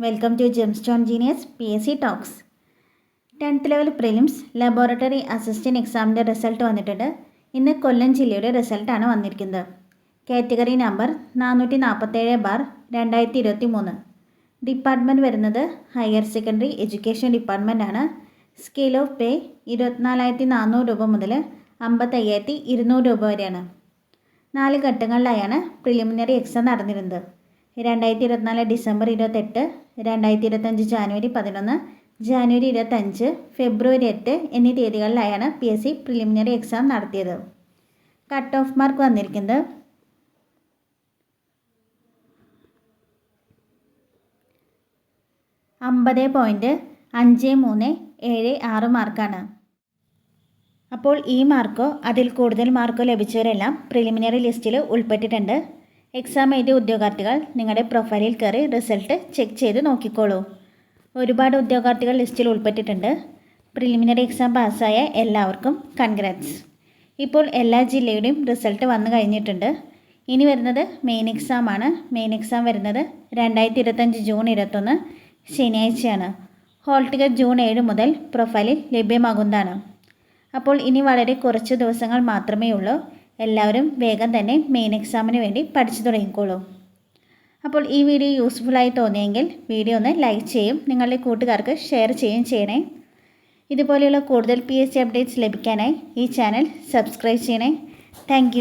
Welcome to Gemstone Genius PSC talks. 10th level prelims laboratory assistant എക്സാമിൻ്റെ result വന്നിട്ടുണ്ട്. ഇന്ന് കൊല്ലം ജില്ലയുടെ റിസൾട്ടാണ് വന്നിരിക്കുന്നത്. Category number 447/2023. ഡിപ്പാർട്ട്മെൻറ്റ് വരുന്നത് ഹയർ സെക്കൻഡറി എഡ്യൂക്കേഷൻ ഡിപ്പാർട്ട്മെൻ്റ് ആണ്. സ്കെയിൽ ഓഫ് പേ 24,400 രൂപ മുതൽ 55,200 രൂപ വരെയാണ്. 4 ഘട്ടങ്ങളിലായാണ് പ്രിലിമിനറി എക്സാം നടന്നിരുന്നത്. 2024 ഡിസംബർ 28, 2025 ജാനുവരി 11, ജാനുവരി 25, ഫെബ്രുവരി 8 എന്നീ തീയതികളിലായാണ് PSC പ്രിലിമിനറി എക്സാം നടത്തിയത്. കട്ട് ഓഫ് മാർക്ക് വന്നിരിക്കുന്നത് 50.5376 മാർക്കാണ്. അപ്പോൾ ഈ മാർക്കോ അതിൽ കൂടുതൽ മാർക്കോ ലഭിച്ചവരെല്ലാം പ്രിലിമിനറി ലിസ്റ്റിൽ ഉൾപ്പെട്ടിട്ടുണ്ട്. എക്സാം എഴുതിയ ഉദ്യോഗാർത്ഥികൾ നിങ്ങളുടെ പ്രൊഫൈലിൽ കയറി റിസൾട്ട് ചെക്ക് ചെയ്ത് നോക്കിക്കോളൂ. ഒരുപാട് ഉദ്യോഗാർത്ഥികൾ ലിസ്റ്റിൽ ഉൾപ്പെട്ടിട്ടുണ്ട്. പ്രിലിമിനറി എക്സാം പാസ്സായ എല്ലാവർക്കും കൺഗ്രാറ്റ്സ്. ഇപ്പോൾ എല്ലാ ജില്ലയുടെയും റിസൾട്ട് വന്നു കഴിഞ്ഞിട്ടുണ്ട്. ഇനി വരുന്നത് മെയിൻ എക്സാം ആണ്. മെയിൻ എക്സാം വരുന്നത് 2025 ജൂൺ 21 ശനിയാഴ്ചയാണ്. ഹോൾ ടിക്കറ്റ് ജൂൺ 7 മുതൽ പ്രൊഫൈലിൽ ലഭ്യമാകുന്നതാണ്. അപ്പോൾ ഇനി വളരെ കുറച്ച് ദിവസങ്ങൾ മാത്രമേ ഉള്ളൂ. എല്ലാവരും വേഗം തന്നെ മെയിൻ എക്സാമിന് വേണ്ടി പഠിച്ചു തുടങ്ങിക്കോളൂ. അപ്പോൾ ഈ വീഡിയോ യൂസ്ഫുള്ളായി തോന്നിയെങ്കിൽ വീഡിയോ ഒന്ന് ലൈക്ക് ചെയ്യും, നിങ്ങളുടെ കൂട്ടുകാർക്ക് ഷെയർ ചെയ്യുകയും ചെയ്യണേ. ഇതുപോലെയുള്ള കൂടുതൽ PSC അപ്ഡേറ്റ്സ് ലഭിക്കാനായി ഈ ചാനൽ സബ്സ്ക്രൈബ് ചെയ്യണേ. താങ്ക്